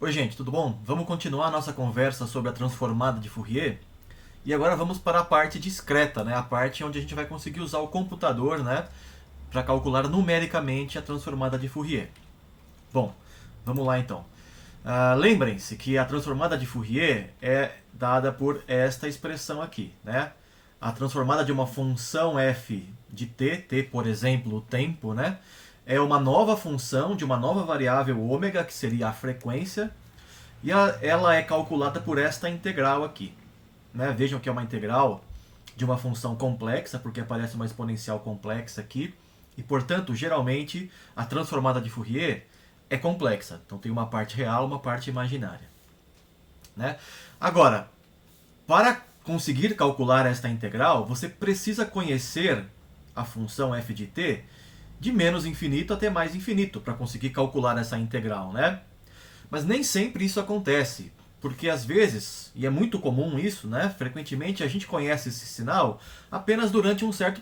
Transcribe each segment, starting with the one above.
Oi gente, tudo bom? Vamos continuar a nossa conversa sobre a transformada de Fourier. E agora vamos para a parte discreta, né? A parte onde a gente vai conseguir usar o computador, né, para calcular numericamente a transformada de Fourier. Bom, vamos lá então. Lembrem-se que a transformada de Fourier é dada por esta expressão aqui, né? A transformada de uma função f de t, por exemplo, o tempo, né? É uma nova função de uma nova variável ômega, que seria a frequência, e ela é calculada por esta integral aqui. Né? Vejam que é uma integral de uma função complexa, porque aparece uma exponencial complexa aqui, e portanto, geralmente, a transformada de Fourier é complexa. Então tem uma parte real, uma parte imaginária. Né? Agora, para conseguir calcular esta integral, você precisa conhecer a função f de t de menos infinito até mais infinito para conseguir calcular essa integral, né? Mas nem sempre isso acontece, porque às vezes, e é muito comum isso, né? Frequentemente a gente conhece esse sinal apenas durante um certo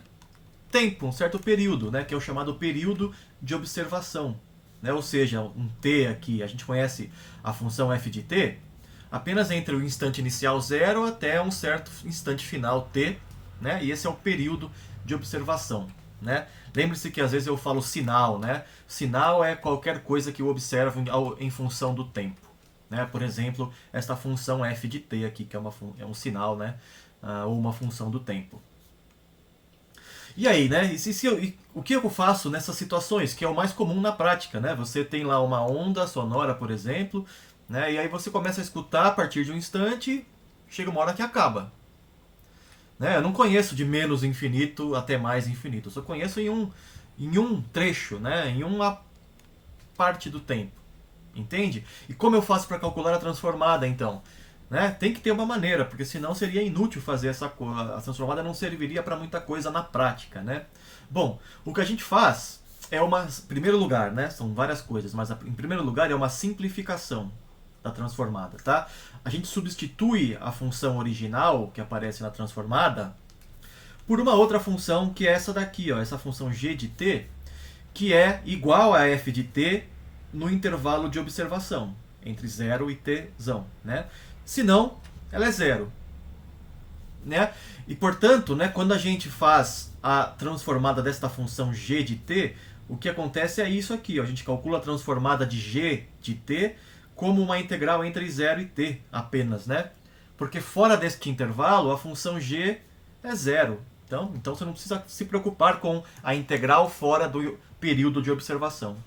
tempo, um certo período, né? Que é o chamado período de observação. Né? Ou seja, um t aqui, a gente conhece a função f de t apenas entre o instante inicial 0 até um certo instante final t, né? E esse é o período de observação. Né? Lembre-se que às vezes eu falo sinal, né? Sinal é qualquer coisa que eu observo em função do tempo. Né? Por exemplo, esta função f de t aqui, que é um sinal, né? Ou uma função do tempo. E aí, né? O que eu faço nessas situações, que é o mais comum na prática, né? Você tem lá uma onda sonora, por exemplo, né? E aí você começa a escutar a partir de um instante, chega uma hora que acaba. Né? Eu não conheço de menos infinito até mais infinito. Eu só conheço em um trecho, né? Em uma parte do tempo. Entende? E como eu faço para calcular a transformada, então? Né? Tem que ter uma maneira, porque senão seria inútil fazer essa coisa. A transformada não serviria para muita coisa na prática. Né? Bom, o que a gente faz é uma. Em primeiro lugar, né? São várias coisas, mas em primeiro lugar é uma simplificação da transformada, tá? A gente substitui a função original que aparece na transformada por uma outra função que é essa daqui, ó, essa função g de t, que é igual a f de t no intervalo de observação, entre 0 e t, né? Se não, ela é zero. Né? E portanto, né, quando a gente faz a transformada desta função g de t, o que acontece é isso aqui, ó, a gente calcula a transformada de g de t como uma integral entre 0 e t apenas, né? Porque fora deste intervalo, a função g é zero. Então você não precisa se preocupar com a integral fora do período de observação.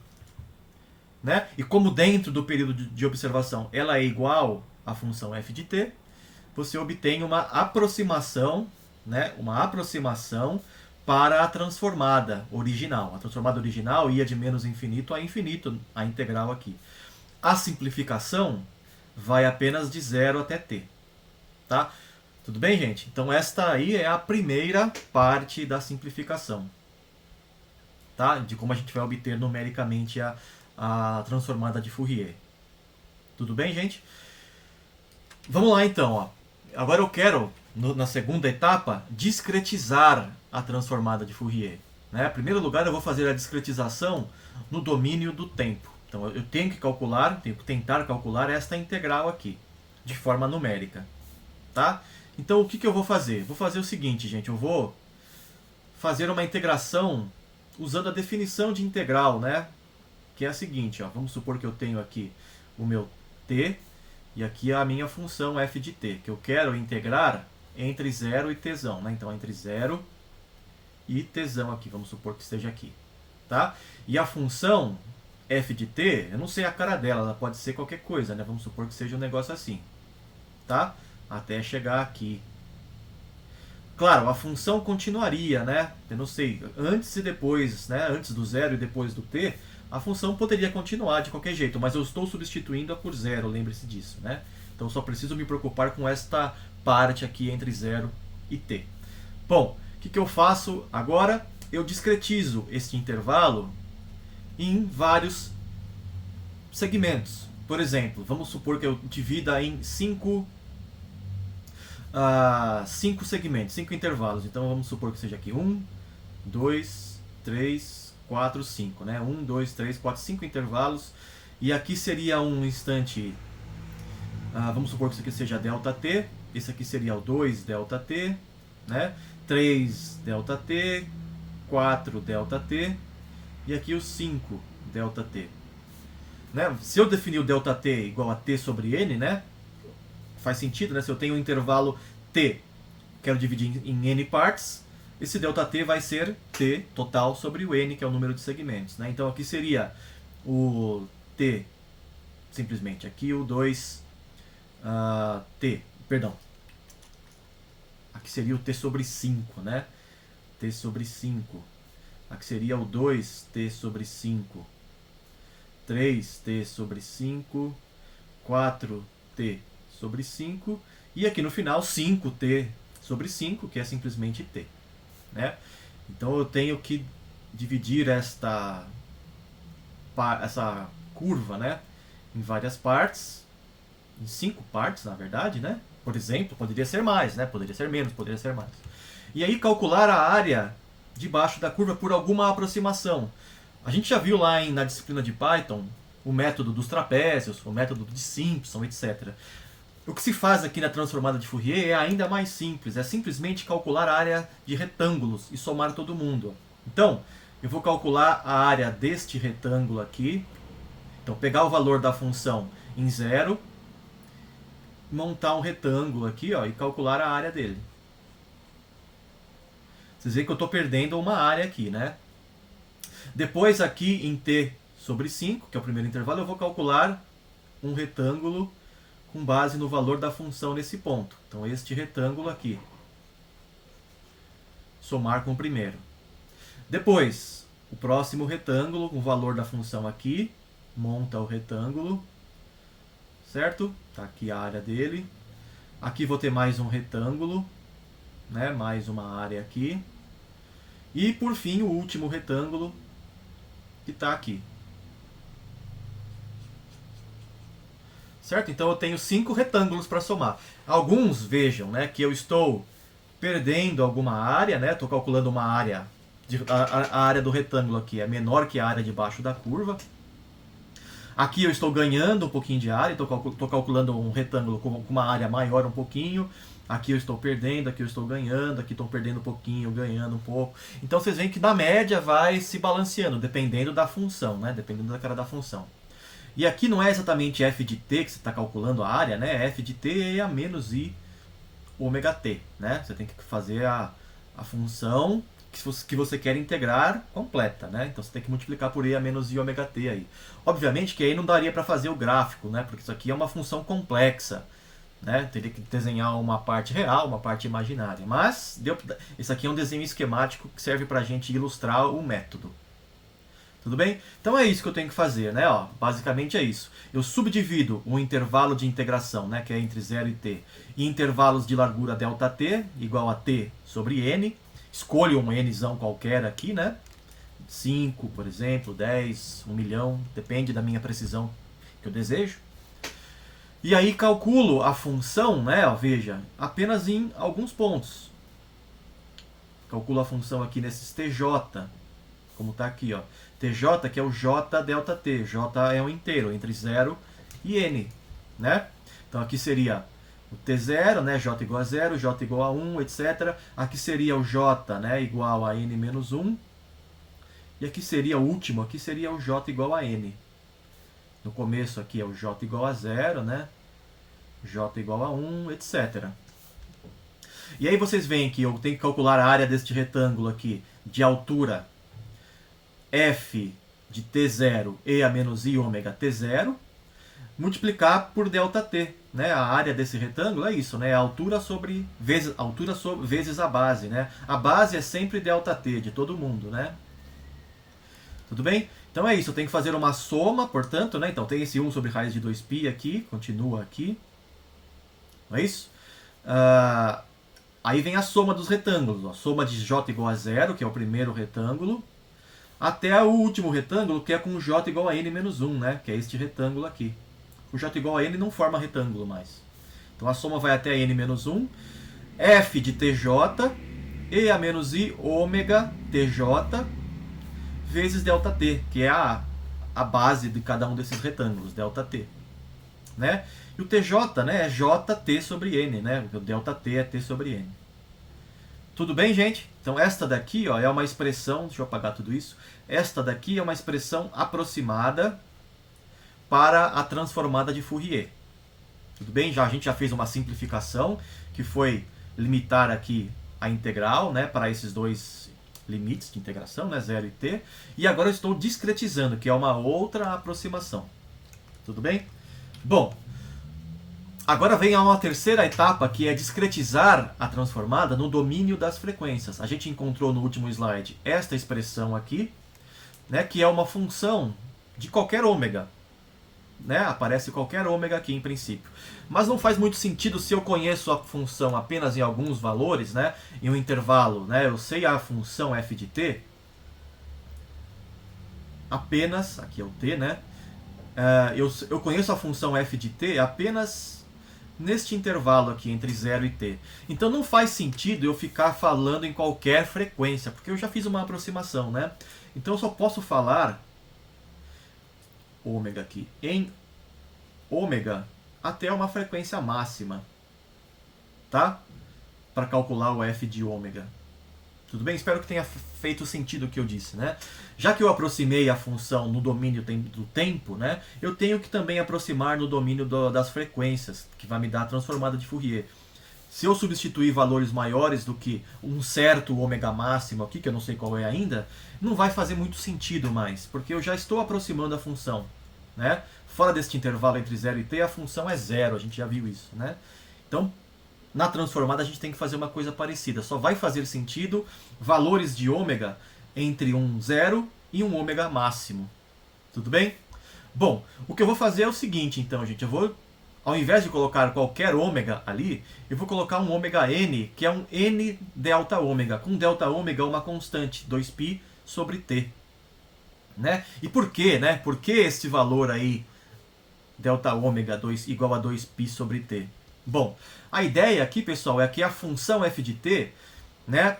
Né? E como dentro do período de observação ela é igual à função f de t, você obtém uma aproximação, né? Uma aproximação para a transformada original. A transformada original ia de menos infinito a infinito, a integral aqui. A simplificação vai apenas de 0 até t. Tá? Tudo bem, gente? Então esta aí é a primeira parte da simplificação. Tá? De como a gente vai obter numericamente a transformada de Fourier. Tudo bem, gente? Vamos lá então. Ó. Agora eu quero, na segunda etapa, discretizar a transformada de Fourier. Né? Em primeiro lugar, eu vou fazer a discretização no domínio do tempo. Então eu tenho que calcular, tenho que tentar calcular esta integral aqui, de forma numérica. Tá? Então o que eu vou fazer? Vou fazer o seguinte, gente. Eu vou fazer uma integração usando a definição de integral, né? Que é a seguinte, ó. Vamos supor que eu tenho aqui o meu t e aqui a minha função f de t, que eu quero integrar entre 0 e t. Né? Então entre 0 e t aqui, vamos supor que esteja aqui. Tá? E a função f de t, eu não sei a cara dela, ela pode ser qualquer coisa, né? Vamos supor que seja um negócio assim. Tá? Até chegar aqui. Claro, a função continuaria, né? Eu não sei, antes e depois, né? Antes do 0 e depois do t, a função poderia continuar de qualquer jeito, mas eu estou substituindo-a por 0, lembre-se disso, né? Então eu só preciso me preocupar com esta parte aqui entre 0 e t. Bom, o que eu faço agora? Eu discretizo este intervalo em vários segmentos. Por exemplo, vamos supor que eu divida em 5 segmentos, 5 intervalos. Então vamos supor que seja aqui 1, 2, 3, 4, 5. Né? 1, 2, 3, 4, 5 intervalos. E aqui seria um instante, vamos supor que isso aqui seja ΔT, esse aqui seria o 2ΔT, né? 3ΔT, 4ΔT e aqui o 5ΔT. Né? Se eu definir o ΔT igual a T sobre N, né? Faz sentido, né? Se eu tenho um intervalo T, quero dividir em N partes, esse ΔT vai ser T total sobre o N, que é o número de segmentos. Né? Então aqui seria o T, simplesmente aqui o 2T, perdão. Aqui seria o T sobre 5, né? T sobre 5. Aqui seria o 2T sobre 5. 3T sobre 5. 4T sobre 5. E aqui no final 5T sobre 5, que é simplesmente T. Né? Então eu tenho que dividir essa curva, né, em várias partes, em 5 partes na verdade, né? Por exemplo, poderia ser mais, né? Poderia ser menos, poderia ser mais. E aí calcular a área debaixo da curva por alguma aproximação. A gente já viu lá na disciplina de Python o método dos trapézios, o método de Simpson, etc. O que se faz aqui na transformada de Fourier é ainda mais simples, é simplesmente calcular a área de retângulos e somar todo mundo. Então, eu vou calcular a área deste retângulo aqui, então pegar o valor da função em 0, montar um retângulo aqui, ó, e calcular a área dele. Vocês veem que eu estou perdendo uma área aqui, né? Depois aqui em t sobre 5, que é o primeiro intervalo, eu vou calcular um retângulo com base no valor da função nesse ponto. Então este retângulo aqui. Somar com o primeiro. Depois, o próximo retângulo, o valor da função aqui. Monta o retângulo. Certo? Está aqui a área dele. Aqui vou ter mais um retângulo. Né? Mais uma área aqui. E por fim o último retângulo que está aqui. Certo? Então eu tenho 5 retângulos para somar. Alguns vejam, né, que eu estou perdendo alguma área, né? Estou calculando uma área, a área do retângulo aqui é menor que a área debaixo da curva. Aqui eu estou ganhando um pouquinho de área, estou calculando um retângulo com uma área maior um pouquinho. Aqui eu estou perdendo, aqui eu estou ganhando, aqui estou perdendo um pouquinho, ganhando um pouco. Então vocês veem que na média vai se balanceando, dependendo da função, né? Dependendo da cara da função. E aqui não é exatamente f de t que você está calculando a área, né? F de t é a menos i ômega t, né? Você tem que fazer a função que você quer integrar completa, né? Então você tem que multiplicar por e a menos i ômega t aí. Obviamente que aí não daria para fazer o gráfico, né? Porque isso aqui é uma função complexa, né? Teria que desenhar uma parte real, uma parte imaginária. Mas esse aqui é um desenho esquemático que serve para a gente ilustrar o método. Tudo bem? Então é isso que eu tenho que fazer, né? Ó, basicamente é isso. Eu subdivido um intervalo de integração, né, que é entre 0 e t, em intervalos de largura ΔT, igual a t sobre n. Escolho um nzão qualquer aqui, né? 5, por exemplo, 10, 1 milhão, depende da minha precisão que eu desejo. E aí calculo a função, né? Ó, veja, apenas em alguns pontos. Calculo a função aqui nesses TJ, como está aqui, ó. TJ, que é o J ΔT. J é um inteiro, entre 0 e n, né? Então aqui seria o T0, né? J igual a 0, J igual a 1, etc. Aqui seria o J, né? Igual a n menos 1. E aqui seria o último, aqui seria o J igual a n. No começo aqui é o J igual a 0, né? J igual a 1, etc. E aí vocês veem que eu tenho que calcular a área deste retângulo aqui de altura f de t0 e a menos i ômega t0, multiplicar por ΔT. Né? A área desse retângulo é isso, né? A altura vezes a base. Né? A base é sempre ΔT de todo mundo. Né? Tudo bem? Então é isso, eu tenho que fazer uma soma, portanto, né? Então tem esse 1 sobre raiz de 2π aqui, continua aqui. Não é isso? Aí vem a soma dos retângulos. Ó. Soma de j igual a 0, que é o primeiro retângulo, até o último retângulo, que é com j igual a n menos 1, né? Que é este retângulo aqui. O j igual a n não forma retângulo mais. Então a soma vai até n menos 1. F de tj e a menos i ômega tj vezes ΔT, que é a a base de cada um desses retângulos, ΔT. Né? E o TJ, né, é JT sobre N, né? O ΔT é T sobre N. Tudo bem, gente? Então esta daqui, ó, é uma expressão, deixa eu apagar tudo isso. Esta daqui é uma expressão aproximada para a transformada de Fourier. Tudo bem? A gente já fez uma simplificação, que foi limitar aqui a integral, né, para esses dois limites de integração, né, 0 e t. E agora eu estou discretizando, que é uma outra aproximação. Tudo bem? Bom, agora vem a uma terceira etapa, que é discretizar a transformada no domínio das frequências. A gente encontrou no último slide esta expressão aqui, né, que é uma função de qualquer ômega. Né? Aparece qualquer ômega aqui em princípio. Mas não faz muito sentido se eu conheço a função apenas em alguns valores, né? Em um intervalo. Né? Eu sei a função f de t apenas, aqui é o t, né? Eu conheço a função f de t apenas neste intervalo aqui entre 0 e t. Então não faz sentido eu ficar falando em qualquer frequência, porque eu já fiz uma aproximação, né? Então eu só posso falar ômega aqui em ômega até uma frequência máxima, tá? Para calcular o f de ômega. Tudo bem? Espero que tenha feito sentido o que eu disse, né? Já que eu aproximei a função no domínio do tempo, né? Eu tenho que também aproximar no domínio das frequências, que vai me dar a transformada de Fourier. Se eu substituir valores maiores do que um certo ômega máximo aqui, que eu não sei qual é ainda, não vai fazer muito sentido mais, porque eu já estou aproximando a função. Né? Fora deste intervalo entre 0 e t, a função é 0, a gente já viu isso. Né? Então, na transformada a gente tem que fazer uma coisa parecida. Só vai fazer sentido valores de ômega entre um 0 e um ômega máximo. Tudo bem? Bom, o que eu vou fazer é o seguinte, então, gente. Eu vou, ao invés de colocar qualquer ômega ali, eu vou colocar um ômega n, que é um n delta ômega. Com delta ômega uma constante, 2π sobre t. Né? E por quê? Né? Por que esse valor aí, delta ômega 2, igual a 2π sobre t? Bom, a ideia aqui, pessoal, é que a função f de t, né,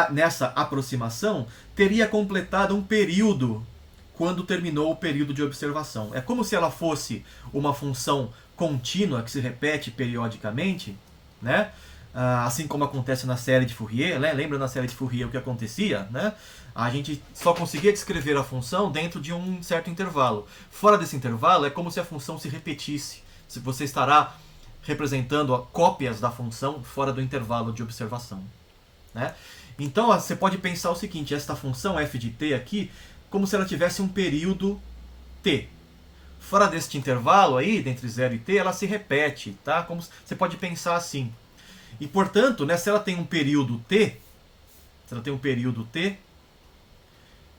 nessa aproximação, teria completado um período quando terminou o período de observação. É como se ela fosse uma função contínua que se repete periodicamente, né? Assim como acontece na série de Fourier, né? Lembra na série de Fourier o que acontecia? Né? A gente só conseguia descrever a função dentro de um certo intervalo. Fora desse intervalo, é como se a função se repetisse. Você estará representando cópias da função fora do intervalo de observação. Né? Então você pode pensar o seguinte, esta função f de t aqui, como se ela tivesse um período t. Fora deste intervalo aí, entre 0 e t, ela se repete. Tá? Como você pode pensar assim. E, portanto, né, se ela tem um período t,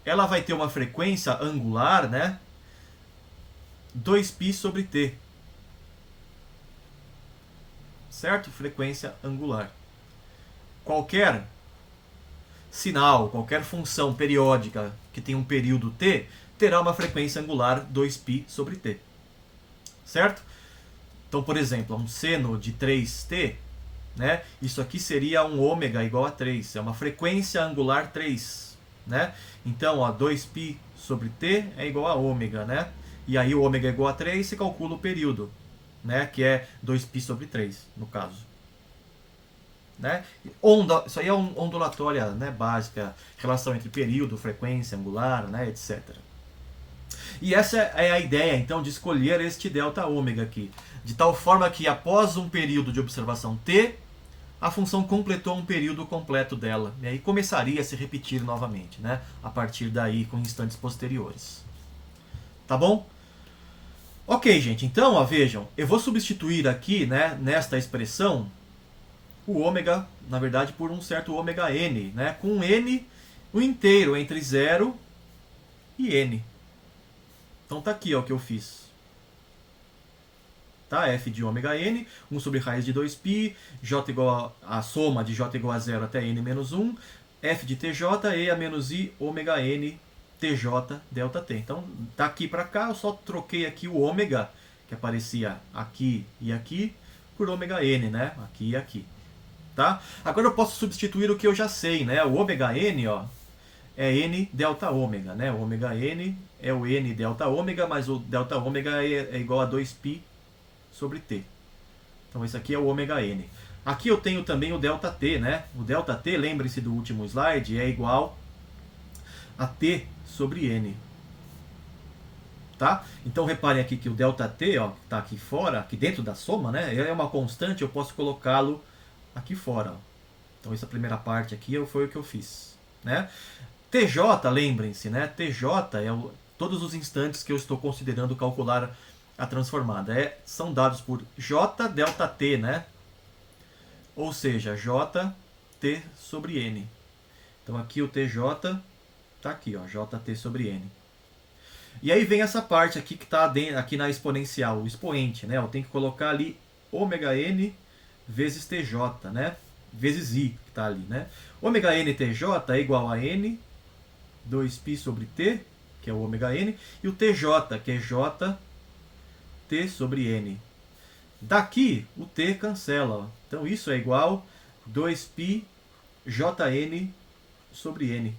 ela vai ter uma frequência angular, né, 2π sobre t. Certo? Frequência angular. Qualquer sinal, qualquer função periódica que tenha um período t, terá uma frequência angular 2π sobre t. Certo? Então, por exemplo, um seno de 3t, né? Isso aqui seria um ômega igual a 3. É uma frequência angular 3. Né? Então, ó, 2π sobre t é igual a ômega. Né? E aí o ômega é igual a 3, você calcula o período. Né? Que é 2π sobre 3, no caso. Né? Onda, isso aí é ondulatória, né, básica. Relação entre período, frequência angular, né, etc. E essa é a ideia, então, de escolher este delta ômega aqui. De tal forma que, após um período de observação t, a função completou um período completo dela. E aí começaria a se repetir novamente, né? A partir daí, com instantes posteriores. Tá bom? Ok, gente. Então, ó, vejam. Eu vou substituir aqui, né, nesta expressão, o ômega, na verdade, por um certo ômega n. Né? Com n, o inteiro entre 0 e n. Então tá aqui ó, o que eu fiz. Tá? F de ômega n, 1 sobre raiz de 2π, j igual a soma de j igual a 0 até n menos 1, f de tj, e a menos i, ômega n, tj, delta t. Então, daqui para cá, eu só troquei aqui o ômega, que aparecia aqui e aqui, por ômega n, né? Aqui e aqui. Tá? Agora eu posso substituir o que eu já sei, né? O ômega n, ó, é n delta ômega, né? O ômega n é o n delta ômega, mas o delta ômega é igual a 2π sobre t. Então esse aqui é o ômega n. Aqui eu tenho também o delta t, né? O delta t, lembre-se do último slide, é igual a t sobre n. Tá? Então reparem aqui que o ΔT, ó, que está aqui fora, aqui dentro da soma, né, é uma constante, eu posso colocá-lo aqui fora. Ó. Então essa primeira parte aqui foi o que eu fiz. Né? TJ, lembrem-se, né, TJ é todos os instantes que eu estou considerando calcular a transformada. São dados por J delta T, né? Ou seja, JT sobre N. Então aqui o TJ está aqui, ó, JT sobre N. E aí vem essa parte aqui que está aqui na exponencial, o expoente, né? Eu tenho que colocar ali ômega n vezes TJ, né? Vezes I, que está ali, né? Ômega n TJ é igual a n 2π sobre t, que é o ômega n, e o TJ, que é JT sobre n. Daqui, o t cancela. Ó. Então isso é igual a 2π Jn sobre n.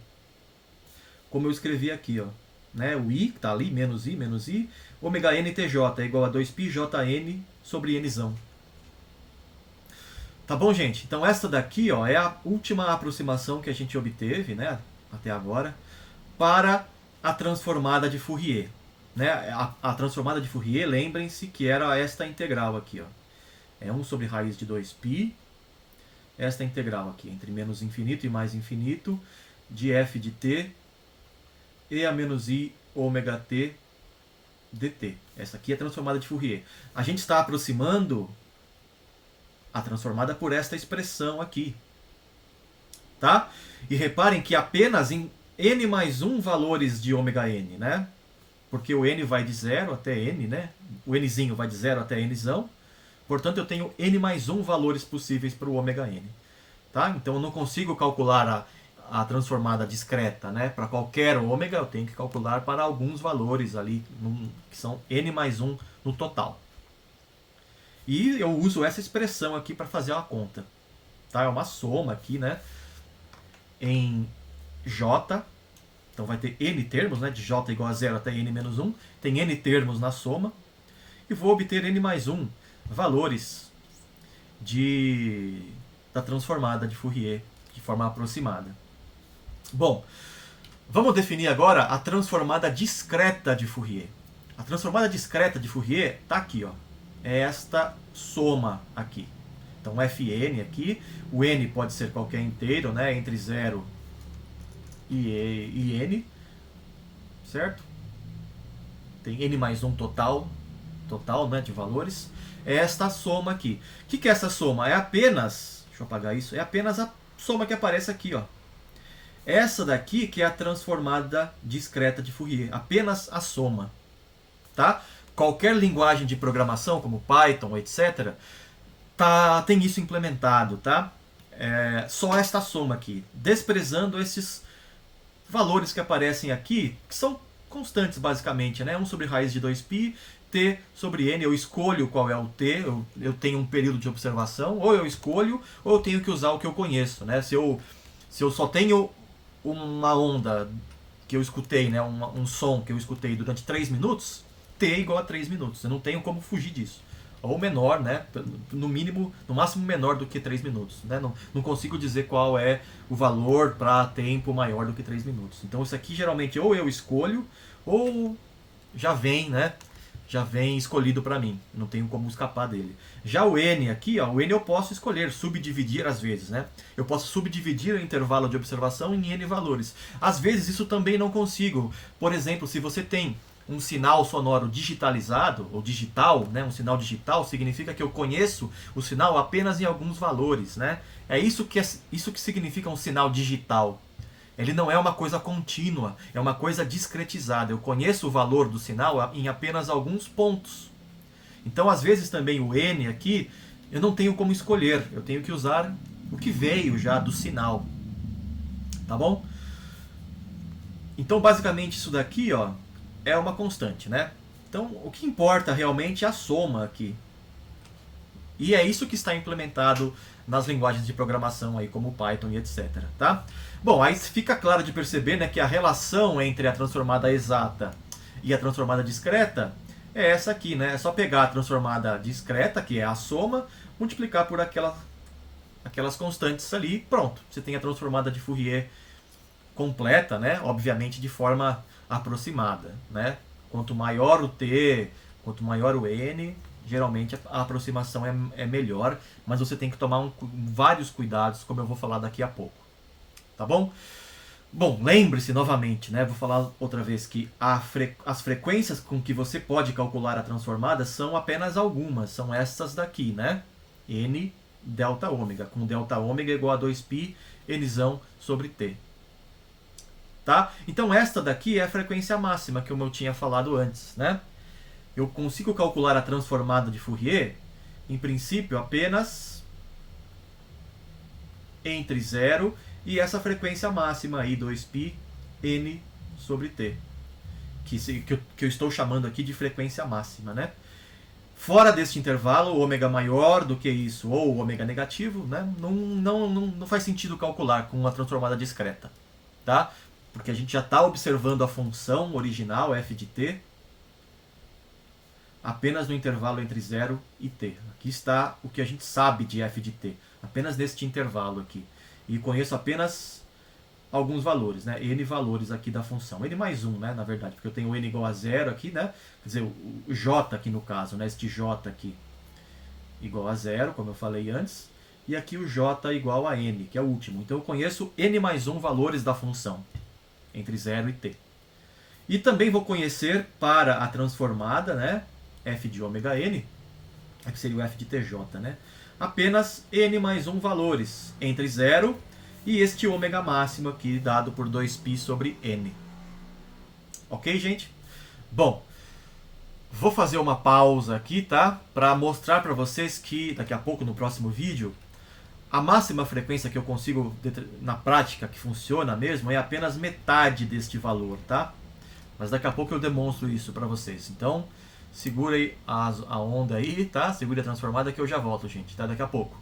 Como eu escrevi aqui, ó. Né, o I, que está ali, menos I, ômega n TJ é igual a 2π Jn sobre nzão. Tá bom, gente? Então essa daqui, ó, é a última aproximação que a gente obteve, né, até agora, para a transformada de Fourier. Né? A transformada de Fourier, lembrem-se que era esta integral aqui. Ó. É 1 sobre raiz de 2π, esta integral aqui, entre menos infinito e mais infinito, de f de t, e a menos i ômega t dt. Essa aqui é a transformada de Fourier. A gente está aproximando a transformada por esta expressão aqui. Tá? E reparem que apenas em n mais 1 valores de ômega n, né? Porque o n vai de 0 até n, né? O nzinho vai de 0 até nzão. Portanto, eu tenho n mais 1 valores possíveis para o ômega n. Tá? Então, eu não consigo calcular a transformada discreta, né? Para qualquer ômega, eu tenho que calcular para alguns valores ali, que são n mais 1 no total. E eu uso essa expressão aqui para fazer uma conta. Tá? É uma soma aqui, né? Em J, então vai ter n termos, né? De J igual a 0 até n menos 1. Tem n termos na soma. E vou obter n mais 1 valores da transformada de Fourier de forma aproximada. Bom, vamos definir agora a transformada discreta de Fourier. A transformada discreta de Fourier está aqui, ó. É esta soma aqui. Então, Fn aqui, o n pode ser qualquer inteiro, né? Entre 0 e n, certo? Tem n mais 1 total, né, de valores. É esta soma aqui. O que é essa soma? É apenas, deixa eu apagar isso, é apenas a soma que aparece aqui, ó. Essa daqui que é a transformada discreta de Fourier, apenas a soma, tá? Qualquer linguagem de programação, como Python, etc., tem isso implementado, tá? Só esta soma aqui, desprezando esses valores que aparecem aqui, que são constantes basicamente, né? 1 sobre raiz de 2π, t sobre n, eu escolho qual é o t, eu tenho um período de observação, ou eu escolho, ou eu tenho que usar o que eu conheço, né? Se eu só tenho uma onda que eu escutei, né? um som que eu escutei durante 3 minutos, t igual a 3 minutos, eu não tenho como fugir disso. Ou menor, né? No mínimo, no máximo menor do que 3 minutos. Né? Não consigo dizer qual é o valor para tempo maior do que 3 minutos. Então isso aqui geralmente ou eu escolho, ou já vem, né? Já vem escolhido para mim. Não tenho como escapar dele. Já o n aqui, ó, o n eu posso escolher, subdividir às vezes, né? Eu posso subdividir o intervalo de observação em n valores. Às vezes isso também não consigo. Por exemplo, se você tem um sinal sonoro digitalizado, ou digital, né? Um sinal digital significa que eu conheço o sinal apenas em alguns valores, né? É isso que significa um sinal digital. Ele não é uma coisa contínua, é uma coisa discretizada. Eu conheço o valor do sinal em apenas alguns pontos. Então, às vezes também o n aqui, eu não tenho como escolher. Eu tenho que usar o que veio já do sinal. Tá bom? Então, basicamente, isso daqui, ó, é uma constante, né? Então, o que importa realmente é a soma aqui. E é isso que está implementado nas linguagens de programação aí, como Python e etc. Tá? Bom, aí fica claro de perceber, né, que a relação entre a transformada exata e a transformada discreta é essa aqui, né? É só pegar a transformada discreta, que é a soma, multiplicar por aquelas constantes ali, pronto. Você tem a transformada de Fourier completa, né? Obviamente de forma aproximada, né? Quanto maior o t, quanto maior o n, geralmente a aproximação é melhor, mas você tem que tomar vários cuidados, como eu vou falar daqui a pouco. Tá bom? Bom, lembre-se novamente, né? Vou falar outra vez que as frequências com que você pode calcular a transformada são apenas algumas, são essas daqui, né? N delta ômega, com delta ômega igual a 2π nzão sobre t. Tá? Então esta daqui é a frequência máxima, que eu tinha falado antes, né? Eu consigo calcular a transformada de Fourier, em princípio, apenas entre 0 e essa frequência máxima aí, 2π n sobre t, que eu estou chamando aqui de frequência máxima, né? Fora deste intervalo, ômega maior do que isso ou ômega negativo, né? Não faz sentido calcular com uma transformada discreta, tá? Porque a gente já está observando a função original, f de t, apenas no intervalo entre 0 e t. Aqui está o que a gente sabe de f de t, apenas neste intervalo aqui. E conheço apenas alguns valores, né? N valores aqui da função. N mais 1, né? Na verdade, porque eu tenho n igual a 0 aqui, né? Quer dizer, o j aqui no caso, né? Este j aqui igual a 0, como eu falei antes. E aqui o j igual a n, que é o último. Então eu conheço n mais 1 valores da função entre 0 e t. E também vou conhecer para a transformada, né? F de ômega n, que seria o f de tj, né? Apenas n mais 1 valores entre 0 e este ômega máximo aqui dado por 2π sobre n. Ok, gente? Bom, vou fazer uma pausa aqui, tá? Para mostrar para vocês que daqui a pouco, no próximo vídeo, a máxima frequência que eu consigo, na prática, que funciona mesmo, é apenas metade deste valor, tá? Mas daqui a pouco eu demonstro isso para vocês. Então, segura aí a onda aí, tá? Segura a transformada que eu já volto, gente, tá? Daqui a pouco.